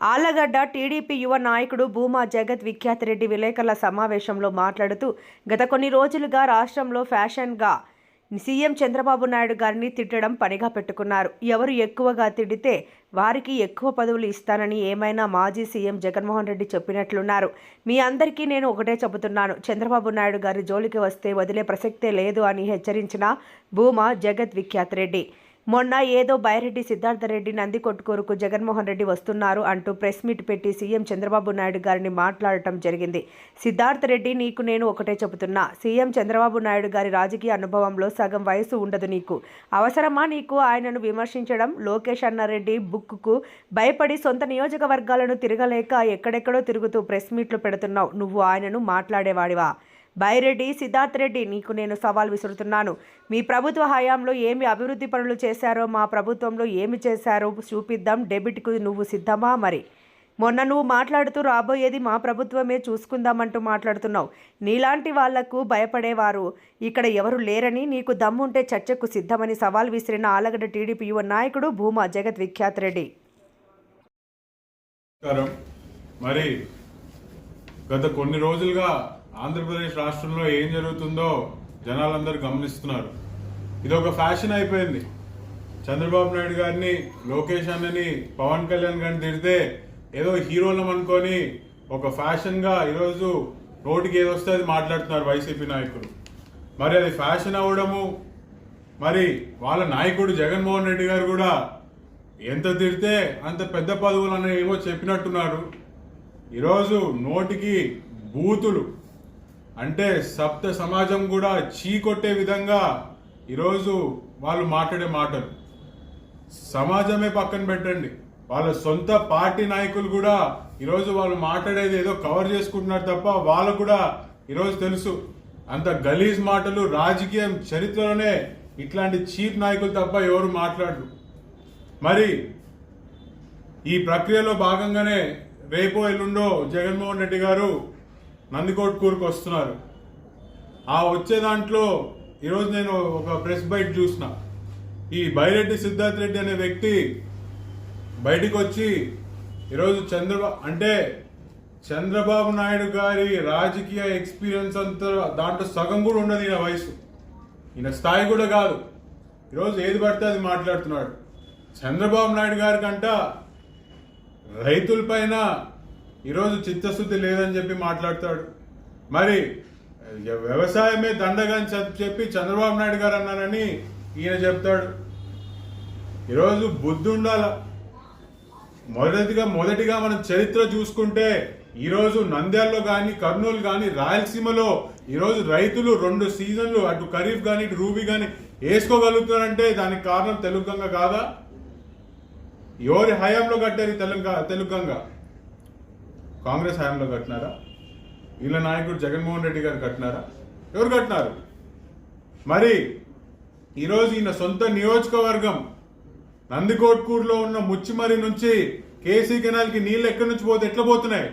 Allagadda TDP యువ నాయకుడు భూమా జగత్ విఖ్యాతరెడ్డి విలేకరుల సమావేశంలో మాట్లాడుతూ గత కొన్ని రోజులుగా రాష్ట్రంలో ఫ్యాషన్గా సీఎం చంద్రబాబు నాయుడు గారిని తిట్టడం పనిగా పెట్టుకున్నారు. ఎవరు ఎక్కువగా తిడితే వారికి ఎక్కువ పదవులు ఇస్తానని ఏమైనా మాజీ సీఎం జగన్మోహన్ రెడ్డి చెప్పినట్లున్నారు. మీ అందరికీ నేను ఒకటే చెబుతున్నాను, చంద్రబాబు నాయుడు గారి జోలికి వస్తే వదిలే ప్రసక్తే లేదు అని హెచ్చరించిన భూమా జగత్ విఖ్యాతరెడ్డి మొన్న ఏదో బైరెడ్డి సిద్ధార్థరెడ్డి నందికొట్కూరుకు జగన్మోహన్ రెడ్డి వస్తున్నారు అంటూ ప్రెస్ మీట్ పెట్టి సీఎం చంద్రబాబు నాయుడు గారిని మాట్లాడటం జరిగింది. సిద్ధార్థరెడ్డి, నీకు నేను ఒకటే చెబుతున్నా, సీఎం చంద్రబాబు నాయుడు గారి రాజకీయ అనుభవంలో సగం వయసు ఉండదు నీకు. అవసరమా నీకు ఆయనను విమర్శించడం? లోకేష్ అన్నారెడ్డి బుక్కు భయపడి సొంత నియోజకవర్గాలను తిరగలేక ఎక్కడెక్కడో తిరుగుతూ ప్రెస్ మీట్లు పెడుతున్నావు. నువ్వు ఆయనను మాట్లాడేవాడివా? బైరెడ్డి సిద్ధార్థరెడ్డి, నీకు నేను సవాల్ విసురుతున్నాను. మీ ప్రభుత్వ హయాంలో ఏమి అభివృద్ధి పనులు చేశారో, మా ప్రభుత్వంలో ఏమి చేశారో చూపిద్దాం. డెబిట్కు నువ్వు సిద్ధమా? మరి మొన్న నువ్వు మాట్లాడుతూ రాబోయేది మా ప్రభుత్వమే చూసుకుందామంటూ మాట్లాడుతున్నావు. నీలాంటి వాళ్లకు భయపడేవారు ఇక్కడ ఎవరు లేరని, నీకు దమ్ముంటే చర్చకు సిద్ధమని సవాల్ విసిరిన ఆళ్లగడ్డ టీడీపీ యువ నాయకుడు భూమా జగత్ విఖ్యాతరెడ్డి. మరి గత కొన్ని రోజులుగా ఆంధ్రప్రదేశ్ రాష్ట్రంలో ఏం జరుగుతుందో జనాలందరూ గమనిస్తున్నారు. ఇది ఒక ఫ్యాషన్ అయిపోయింది. చంద్రబాబు నాయుడు గారిని, లోకేష్ అన్నని, పవన్ కళ్యాణ్ గారిని తిడితే ఏదో హీరోలం అనుకొని ఒక ఫ్యాషన్గా ఈరోజు నోటికి ఏదొస్తే అది మాట్లాడుతున్నారు వైసీపీ నాయకులు. మరి అది ఫ్యాషన్ అవ్వడము, మరి వాళ్ళ నాయకుడు జగన్మోహన్ రెడ్డి గారు కూడా ఎంత తిడితే అంత పెద్ద పదవులు అని ఏమో చెప్పినట్టున్నారు. ఈరోజు నోటికి బూతులు అంటే సప్త సమాజం కూడా చీకొట్టే విధంగా ఈరోజు వాళ్ళు మాట్లాడే మాటలు. సమాజమే పక్కన పెట్టండి, వాళ్ళ సొంత పార్టీ నాయకులు కూడా ఈరోజు వాళ్ళు మాట్లాడేది ఏదో కవర్ చేసుకుంటున్నారు తప్ప వాళ్ళకు కూడా ఈరోజు తెలుసు అంత గలీజ్ మాటలు రాజకీయం చరిత్రలోనే ఇట్లాంటి చీప్ నాయకులు తప్ప ఎవరు మాట్లాడరు. మరి ఈ ప్రక్రియలో భాగంగానే రేపో ఎల్లుండో జగన్మోహన్ రెడ్డి గారు నందికొట్కూరుకు వస్తున్నారు. ఆ వచ్చే దాంట్లో ఈరోజు నేను ఒక ప్రెస్ బైట్ చూసిన. ఈ బైరెడ్డి సిద్ధార్థ్ రెడ్డి అనే వ్యక్తి బయటికి వచ్చి ఈరోజు చంద్రబాబు నాయుడు గారి రాజకీయ ఎక్స్పీరియన్స్ అంతా దాంట్లో సగం కూడా ఉండదు ఈయన వయసు, ఈయన స్థాయి కూడా కాదు. ఈరోజు ఏది పడితే అది మాట్లాడుతున్నాడు. చంద్రబాబు నాయుడు గారి కంట రైతులపైన ఈరోజు చిత్తశుద్ధి లేదని చెప్పి మాట్లాడతాడు. మరి వ్యవసాయమే దండగా అని చెప్పి చంద్రబాబు నాయుడు గారు అన్నారని ఈయన చెప్తాడు. ఈరోజు బుద్ధి ఉండాల. మొదటిగా మనం చరిత్ర చూసుకుంటే ఈరోజు నంద్యాలలో కానీ, కర్నూలు కానీ, రాయలసీమలో ఈరోజు రైతులు 2 సీజన్లు అటు ఖరీఫ్ కానీ ఇటు రూబీ కానీ వేసుకోగలుగుతున్నారంటే దానికి కారణం తెలుగు గంగ కాదా? ఎవరి హయాంలో కట్టారు తెలుగు గంగ? కాంగ్రెస్ హయాంలో కట్టినారా? వీళ్ళ నాయకుడు జగన్మోహన్ రెడ్డి గారు కట్టినారా? ఎవరు కట్టినారు? మరి ఈరోజు ఈయన సొంత నియోజకవర్గం నందికొట్కూరులో ఉన్న ముచ్చిమరి నుంచి కేసీ కెనాల్కి నీళ్ళు ఎక్కడి నుంచి పోతే ఎట్లా పోతున్నాయి?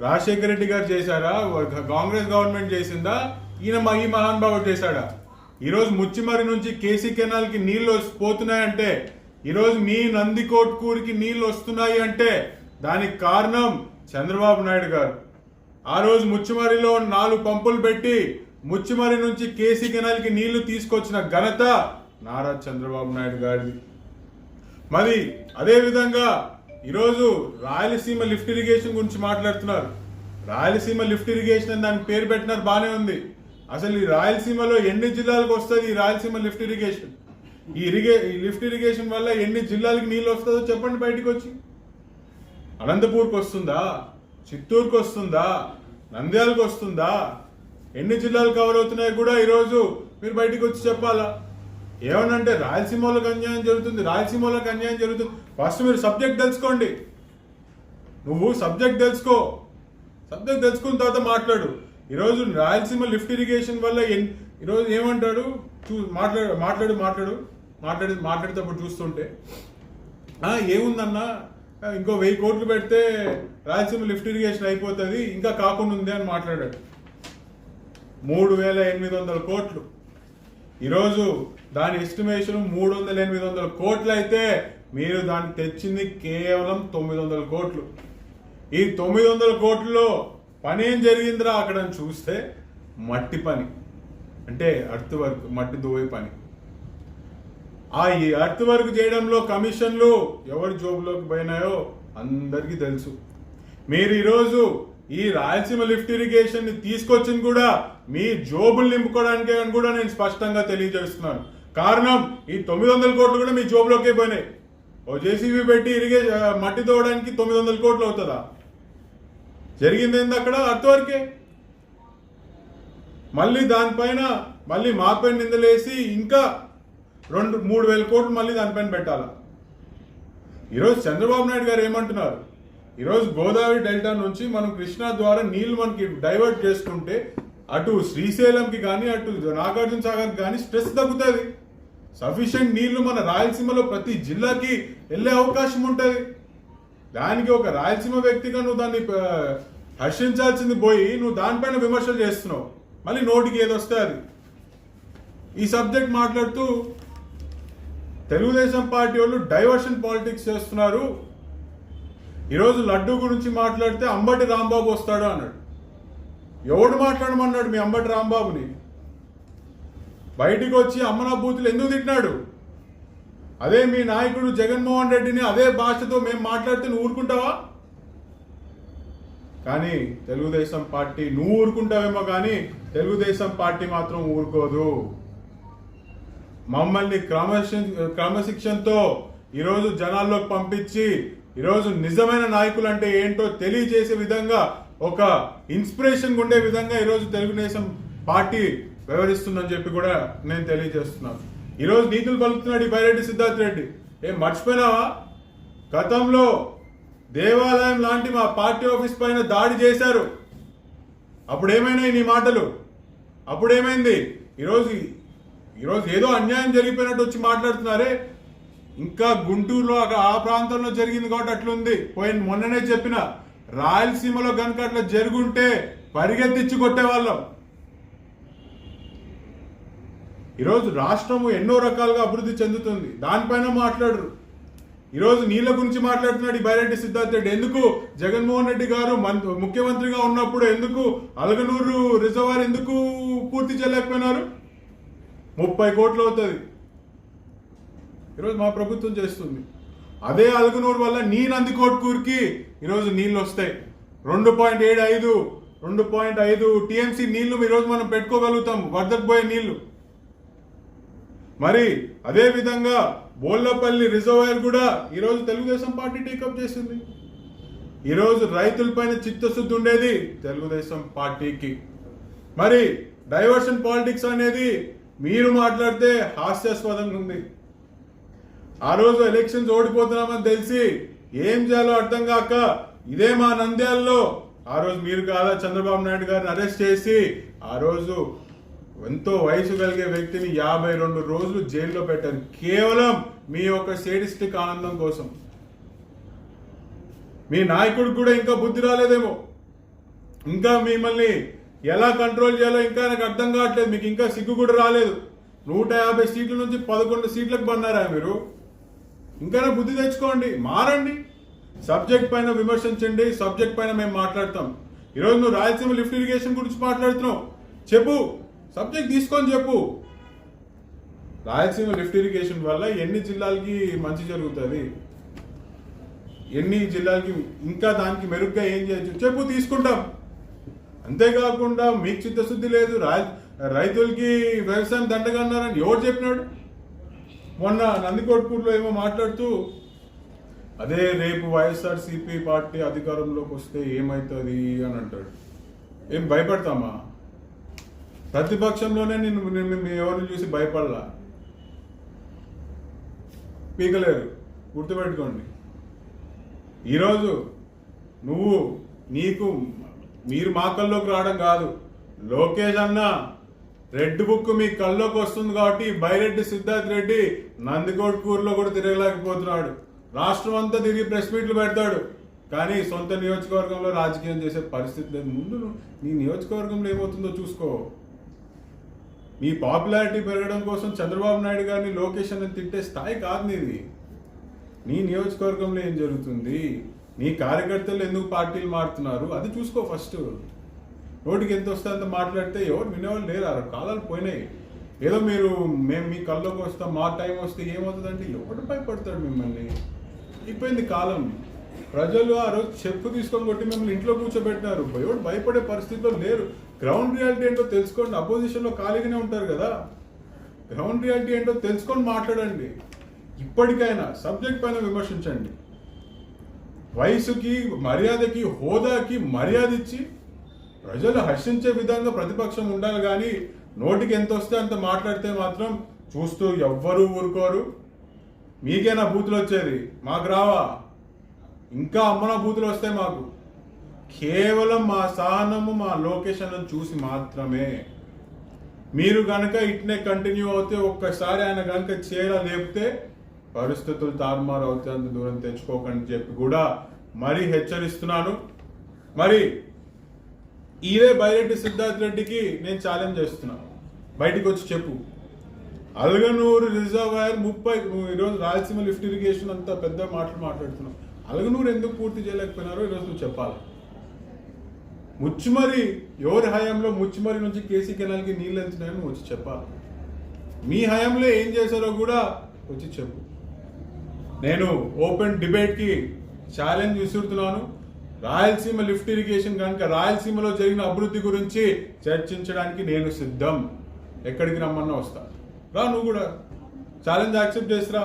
రాజశేఖర రెడ్డి గారు చేశారా? కాంగ్రెస్ గవర్నమెంట్ చేసిందా? ఈ మహానుభావుడు చేశాడా? ఈరోజు ముచ్చిమరి నుంచి కేసీ కెనాల్కి నీళ్లు పోతున్నాయంటే, ఈరోజు మీ నందికొట్కూరుకి నీళ్లు వస్తున్నాయి అంటే దానికి కారణం చంద్రబాబు నాయుడు గారు. ఆ రోజు ముచ్చిమరిలో 4 పంపులు పెట్టి ముచ్చిమరి నుంచి కేసీ కెనాల్కి నీళ్లు తీసుకొచ్చిన ఘనత నారా చంద్రబాబు నాయుడు గారిది. మరి అదేవిధంగా ఈరోజు రాయలసీమ లిఫ్ట్ ఇరిగేషన్ గురించి మాట్లాడుతున్నారు. రాయలసీమ లిఫ్ట్ ఇరిగేషన్ అని దానికి పేరు పెట్టినారు, బాగానే ఉంది. అసలు ఈ రాయలసీమలో ఎన్ని జిల్లాలకు వస్తుంది ఈ రాయలసీమ లిఫ్ట్ ఇరిగేషన్? ఈ లిఫ్ట్ ఇరిగేషన్ వల్ల ఎన్ని జిల్లాలకు నీళ్ళు వస్తుందో చెప్పండి బయటకు వచ్చి. అనంతపూర్కి వస్తుందా? చిత్తూరుకు వస్తుందా? నంద్యాలకు వస్తుందా? ఎన్ని జిల్లాలు కవర్ అవుతున్నాయో కూడా ఈరోజు మీరు బయటకు వచ్చి చెప్పాలా? ఏమనంటే రాయలసీమలకు అన్యాయం జరుగుతుంది. ఫస్ట్ మీరు సబ్జెక్ట్ తెలుసుకోండి. నువ్వు సబ్జెక్ట్ తెలుసుకున్న తర్వాత మాట్లాడు. ఈరోజు రాయలసీమ లిఫ్ట్ ఇరిగేషన్ వల్ల ఈరోజు ఏమంటాడు? మాట్లాడేటప్పుడు చూస్తుంటే ఏముందన్నా, ఇంకో 1000 కోట్లు పెడితే రాయలసీమ లిఫ్ట్ ఇరిగేషన్ అయిపోతుంది, ఇంకా కాకుండా ఉంది అని మాట్లాడాడు. 3800 కోట్లు. ఈరోజు దాని ఎస్టిమేషన్ 300-800 కోట్లు అయితే మీరు దానికి తెచ్చింది కేవలం 900 కోట్లు. ఈ 900 కోట్లలో పని ఏం జరిగిందిరా అక్కడ అని చూస్తే మట్టి పని, అంటే అర్త్ వర్క్, మట్టి దువ్వే పని. ఈ అర్త్ వర్క్ చేయడంలో కమిషన్లు ఎవరి జోబులోకి పోయినాయో అందరికీ తెలుసు. మీరు ఈరోజు ఈ రాయలసీమ లిఫ్ట్ ఇరిగేషన్ ని తీసుకొచ్చింది కూడా మీ జోబులు నింపుకోవడానికే అని కూడా నేను స్పష్టంగా తెలియజేస్తున్నాను. కారణం ఈ 900 కోట్లు కూడా మీ జోబులోకే పోయినాయి. ఓ జేసీబీ పెట్టి మట్టి తోవడానికి 900 కోట్లు అవుతుందా? జరిగింది ఏంది అక్కడ? అర్త్ వర్కే. మళ్ళీ దానిపైన మళ్ళీ మాపైన నిందలేసి ఇంకా 2-3 వేల కోట్లు మళ్ళీ దానిపైన పెట్టాలి. ఈరోజు చంద్రబాబు నాయుడు గారు ఏమంటున్నారు? ఈరోజు గోదావరి డెల్టా నుంచి మనం కృష్ణా ద్వారా నీళ్లు మనకి డైవర్ట్ చేసుకుంటే అటు శ్రీశైలంకి కానీ అటు నాగార్జున సాగర్కి కానీ స్ట్రెస్ తగ్గుతుంది. సఫిషియెంట్ నీళ్లు మన రాయలసీమలో ప్రతి జిల్లాకి వెళ్ళే అవకాశం ఉంటుంది. దానికి ఒక రాయలసీమ వ్యక్తిగా నువ్వు దాన్ని హర్షించాల్సింది పోయి నువ్వు దానిపైన విమర్శలు చేస్తున్నావు. మళ్ళీ నోటికి ఏదొస్తే అది. ఈ సబ్జెక్ట్ మాట్లాడుతూ తెలుగుదేశం పార్టీ వాళ్ళు డైవర్షన్ పాలిటిక్స్ చేస్తున్నారు. ఈరోజు లడ్డూ గురించి మాట్లాడితే అంబటి రాంబాబు వస్తాడు అన్నాడు. ఎవడు మాట్లాడమన్నాడు మీ అంబటి రాంబాబుని? బయటికి వచ్చి అమ్మనా బూతులు ఎందుకు తిట్టినాడు? అదే మీ నాయకుడు జగన్మోహన్ రెడ్డిని అదే భాషతో మేము మాట్లాడితే నువ్వు ఊరుకుంటావా? కానీ తెలుగుదేశం పార్టీ, నువ్వు ఊరుకుంటావేమో కానీ తెలుగుదేశం పార్టీ మాత్రం ఊరుకోదు. మమ్మల్ని క్రమశిక్షణతో ఈరోజు జనాల్లోకి పంపించి ఈరోజు నిజమైన నాయకులు అంటే ఏంటో తెలియజేసే విధంగా, ఒక ఇన్స్పిరేషన్ ఉండే విధంగా ఈరోజు తెలుగుదేశం పార్టీ వ్యవహరిస్తుందని చెప్పి కూడా నేను తెలియజేస్తున్నాను. ఈరోజు నీతులు పలుకుతున్నాడు ఈ బైరెడ్డి సిద్ధార్థ్ రెడ్డి. ఏం మర్చిపోయినావా? గతంలో దేవాలయం లాంటి మా పార్టీ ఆఫీస్ పైన దాడి చేశారు. అప్పుడు ఏమైనాయి నీ మాటలు? అప్పుడు ఏమైంది? ఈరోజు ఏదో అన్యాయం జరిగిపోయినట్టు వచ్చి మాట్లాడుతున్నారే. ఇంకా గుంటూరులో ఆ ప్రాంతంలో జరిగింది కాబట్టి అట్లుంది. మొన్ననే చెప్పిన రాయలసీమలో కనుక అట్లా జరుగుంటే పరిగెత్తిచ్చి కొట్టేవాళ్ళం. ఈరోజు రాష్ట్రము ఎన్నో రకాలుగా అభివృద్ధి చెందుతుంది, దానిపైన మాట్లాడరు. ఈరోజు నీళ్ళ గురించి మాట్లాడుతున్నాడు ఈ బైరెడ్డి సిద్ధార్థ్ రెడ్డి. ఎందుకు జగన్మోహన్ రెడ్డి గారు ముఖ్యమంత్రిగా ఉన్నప్పుడు ఎందుకు అలగనూరు రిజర్వాయర్ ఎందుకు పూర్తి చేయలేకపోయినారు? 30 కోట్లు అవుతుంది. ఈరోజు మా ప్రభుత్వం చేస్తుంది. అదే అలగనూరు వల్ల నీ నందికోట్కూరుకి ఈరోజు నీళ్ళు వస్తాయి. 2.5 టీఎంసీ నీళ్లు ఈరోజు మనం పెట్టుకోగలుగుతాం, వరదకు పోయే నీళ్లు. మరి అదే విధంగా బోల్లపల్లి రిజర్వాయర్ కూడా ఈరోజు తెలుగుదేశం పార్టీ టేకప్ చేసింది. ఈరోజు రైతులపైన చిత్తశుద్ధి ఉండేది తెలుగుదేశం పార్టీకి. మరి డైవర్షన్ పాలిటిక్స్ అనేది మీరు మాట్లాడితే హాస్యాస్పదంగా ఉంది. ఆ రోజు ఎలక్షన్స్ ఓడిపోతున్నామని తెలిసి ఏం చేయాలో అర్థం కాక ఇదే మా నంద్యాలలో ఆ రోజు మీరు కాదా చంద్రబాబు నాయుడు గారిని అరెస్ట్ చేసి ఆ రోజు ఎంతో వయసు కలిగే వ్యక్తిని 52 రోజులు జైల్లో పెట్టారు, కేవలం మీ యొక్క సేడిస్టిక్ ఆనందం కోసం. మీ నాయకుడికి కూడా ఇంకా బుద్ధి రాలేదేమో, ఇంకా మిమ్మల్ని ఎలా కంట్రోల్ చేయాలో ఇంకా నాకు అర్థం కావట్లేదు. మీకు ఇంకా సిగ్గు కూడా రాలేదు. 150 సీట్ల నుంచి 11 సీట్లకు పన్నారా మీరు? ఇంకా బుద్ధి తెచ్చుకోండి, మారండి. సబ్జెక్ట్ పైన విమర్శించండి, సబ్జెక్ట్ పైన మేము మాట్లాడతాం. ఈరోజు నువ్వు రాయలసీమ లిఫ్ట్ ఇరిగేషన్ గురించి మాట్లాడుతున్నావు, చెప్పు, సబ్జెక్ట్ తీసుకొని చెప్పు. రాయలసీమ లిఫ్ట్ ఇరిగేషన్ వల్ల ఎన్ని జిల్లాలకి మంచి జరుగుతుంది, ఎన్ని జిల్లాలకి ఇంకా దానికి మెరుగ్గా ఏం చేయొచ్చు చెప్పు, తీసుకుంటాం. అంతేకాకుండా మీకు చిత్తశుద్ధి లేదు, రైతులకి వ్యవసాయం దండగా అన్నారని ఎవరు చెప్పినాడు? మొన్న నందికొట్కూరులో ఏమో మాట్లాడుతూ అదే రేపు వైఎస్ఆర్సీపీ పార్టీ అధికారంలోకి వస్తే ఏమవుతుంది అని అంటాడు. ఏం భయపడతామా? ప్రతిపక్షంలోనే నేను ఎవరిని చూసి భయపడలా, పీకలేరు, గుర్తుపెట్టుకోండి. ఈరోజు మీరు మా కల్లోకి రావడం కాదు, లోకేష్ అన్న రెడ్ బుక్ మీ కల్లోకి వస్తుంది కాబట్టి బైరెడ్డి సిద్ధార్థ్ రెడ్డి నందికొట్కూరులో కూడా తిరగలేకపోతున్నాడు. రాష్ట్రం అంతా తిరిగి ప్రెస్ మీట్లు పెడతాడు, కానీ సొంత నియోజకవర్గంలో రాజకీయం చేసే పరిస్థితి లేదు. ముందు నీ నియోజకవర్గంలో ఏమవుతుందో చూసుకో. మీ పాపులారిటీ పెరగడం కోసం చంద్రబాబు నాయుడు గారిని లోకేష్ అని తిట్టే స్థాయి కాదు నీది. నీ నియోజకవర్గంలో ఏం జరుగుతుంది, నీ కార్యకర్తలు ఎందుకు పార్టీలు మారుతున్నారు, అది చూసుకో ఫస్ట్. నోటికి ఎంత వస్తే అంత మాట్లాడితే ఎవరు వినేవాళ్ళు లేరు, కాలాలు పోయినాయి. ఏదో మేము మీ కల్లోకి వస్తాం, మా టైం వస్తే ఏమవుతుందంటే ఎవడు భయపడతాడు మిమ్మల్ని. అయిపోయింది కాలం. ప్రజలు ఆ రోజు చెప్పు తీసుకొని కొట్టి మిమ్మల్ని ఇంట్లో కూర్చోబెట్టినారు, ఎవడు భయపడే పరిస్థితిలో లేరు. గ్రౌండ్ రియాలిటీ ఏంటో తెలుసుకోండి. అపోజిషన్లో ఖాళీగానే ఉంటారు కదా, గ్రౌండ్ రియాలిటీ ఏంటో తెలుసుకొని మాట్లాడండి. ఇప్పటికైనా సబ్జెక్ట్ పైన విమర్శించండి. వయసుకి, మర్యాదకి, హోదాకి మర్యాద ఇచ్చి ప్రజలు హర్షించే విధంగా ప్రతిపక్షం ఉండాలి. కానీ నోటికి ఎంత వస్తే అంత మాట్లాడితే మాత్రం చూస్తూ ఎవ్వరూ ఊరుకోరు. మీకేనా బూతులు వచ్చేది, మాకు రావా? ఇంకా అమ్మన బూతులు వస్తాయి మాకు. కేవలం మా సహనము, మా లొకేషన్లను చూసి మాత్రమే. మీరు కనుక ఇట్నే కంటిన్యూ అవుతే, ఒక్కసారి ఆయన కనుక చేయరా లేపితే పరిస్థితులు తారుమారు అవుతాయి. అంత దూరం తెచ్చుకోకండి చెప్పి కూడా మరీ హెచ్చరిస్తున్నాను. మరి ఇదే బైరెడ్డి సిద్ధార్థ్ రెడ్డికి నేను ఛాలెంజ్ చేస్తున్నాను, బయటికి వచ్చి చెప్పు. అలగనూరు రిజర్వాయర్ 30, ఈరోజు రాయలసీమ లిఫ్ట్ ఇరిగేషన్ అంతా పెద్ద మాటలు మాట్లాడుతున్నాం. అలగనూరు ఎందుకు పూర్తి చేయలేకపోయినారో ఈరోజు నువ్వు చెప్పాలి. ముచ్చుమరి ఎవరి హయాంలో ముచ్చుమరి నుంచి కేసీ కెనాల్కి నీళ్ళు వెళ్తున్నాయని నువ్వు వచ్చి చెప్పాలి. మీ హయాంలో ఏం చేశారో కూడా వచ్చి చెప్పు. నేను ఓపెన్ డిబేట్కి ఛాలెంజ్ విసురుతున్నాను. రాయలసీమ లిఫ్ట్ ఇరిగేషన్ కనుక రాయలసీమలో జరిగిన అభివృద్ధి గురించి చర్చించడానికి నేను సిద్ధం. ఎక్కడికి రమ్మన్నా వస్తా, రా. నువ్వు కూడా ఛాలెంజ్ యాక్సెప్ట్ చేసిరా.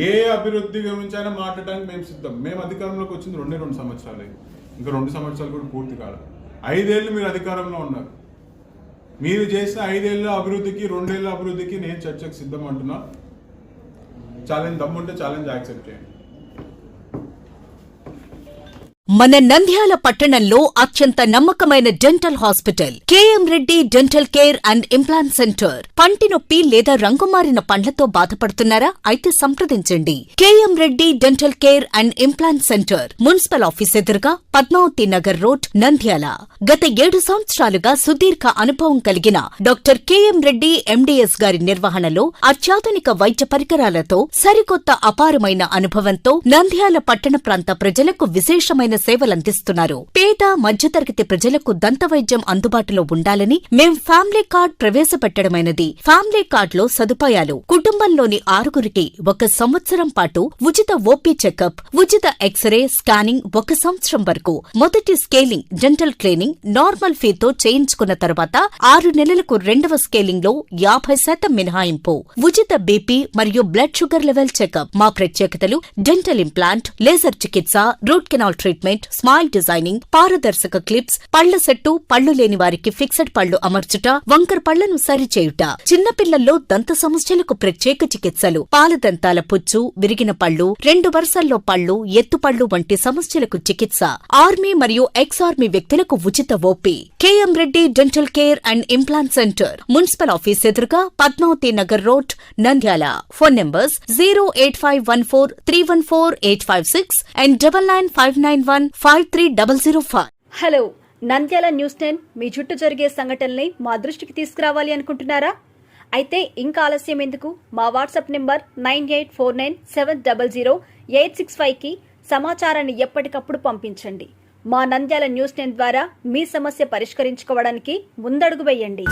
ఏ అభివృద్ధి గురించి అయినా మాట్లాడడానికి మేము సిద్ధం. మేము అధికారంలోకి వచ్చింది 2 సంవత్సరాలే, ఇంకా 2 సంవత్సరాలు కూడా పూర్తి కాదు. 5 ఏళ్ళు మీరు అధికారంలో ఉన్నారు. మీరు చేసిన 5 ఏళ్ళ అభివృద్ధికి, 2 ఏళ్ళ అభివృద్ధికి నేను చర్చకు సిద్ధం అంటున్నా. ఛాలెంజ్ దమ్ముంటే ఛాలెంజ్ యాక్సెప్ట్ చేయండి. మన నంద్యాల పట్టణంలో అత్యంత నమ్మకమైన dental hospital KM Reddy dental care and implant centre. పంటి నొప్పి లేదా రంగుమారిన పండ్లతో బాధపడుతున్నారా? అయితే సంప్రదించండి. KM Reddy dental care and implant centre, municipal office ఎదురుగా, పద్మావతి నగర్ రోడ్, నంద్యాల. గత 7 సంవత్సరాలుగా సుదీర్ఘ అనుభవం కలిగిన డాక్టర్ కేఎం రెడ్డి ఎండీఎస్ గారి నిర్వహణలో అత్యాధునిక వైద్య పరికరాలతో, సరికొత్త అపారమైన అనుభవంతో నంద్యాల పట్టణ ప్రాంత ప్రజలకు విశేషమైన సేవలందిస్తున్నారు. పేద మధ్యతరగతి ప్రజలకు దంత వైద్యం అందుబాటులో ఉండాలని మేం ఫ్యామిలీ కార్డ్ ప్రవేశపెట్టడమైనది. ఫ్యామిలీ కార్డ్ లో సదుపాయాలు: కుటుంబంలోని 6గురికి 1 సంవత్సరం పాటు ఉచిత ఓపీ చెకప్, ఉచిత ఎక్స్రే స్కానింగ్ 1 సంవత్సరం వరకు, మొదటి స్కేలింగ్ డెంటల్ క్లీనింగ్ నార్మల్ ఫీతో చేయించుకున్న తర్వాత 6 నెలలకు 2వ స్కేలింగ్ లో 50% మినహాయింపు, ఉచిత బీపీ మరియు బ్లడ్ షుగర్ లెవెల్ చెకప్. మా ప్రత్యేకతలు: డెంటల్ ఇంప్లాంట్, లేజర్ చికిత్స, root canal treatment, smile designing, పారదర్శక క్లిప్స్, పళ్ల సెట్టు, పళ్లు లేని వారికి ఫిక్సెడ్ పళ్లు అమర్చుట, వంకర పళ్లను సరిచేయుట, చిన్నపిల్లల్లో దంత సమస్యలకు ప్రత్యేక చికిత్సలు, పాలదంతాల పుచ్చు, విరిగిన పళ్లు, 2 వరుసల్లో పళ్లు, ఎత్తుపళ్లు వంటి సమస్యలకు చికిత్స, ఆర్మీ మరియు ఎక్స్ ఆర్మీ వ్యక్తులకు ఉచిత OP. KM Reddy dental care and implant centre, municipal office ఎదురుగా, Padmavathi Nagar road, Nandyal. Phone numbers 08514314856 and 9959153005. Hello, Nandyal news 10 మీ చుట్టూ జరిగే సంఘటనల్ని మా దృష్టికి తీసుకురావాలి అనుకుంటున్నారా? అయితే ఇంకా ఆలస్యం ఎందుకు? మా వాట్సాప్ నెంబర్ 9849700865కి సమాచారాన్ని ఎప్పటికప్పుడు పంపించండి. మా నంద్యాల న్యూస్ 10 ద్వారా మీ సమస్య పరిష్కరించుకోవడానికి ముందడుగు వేయండి.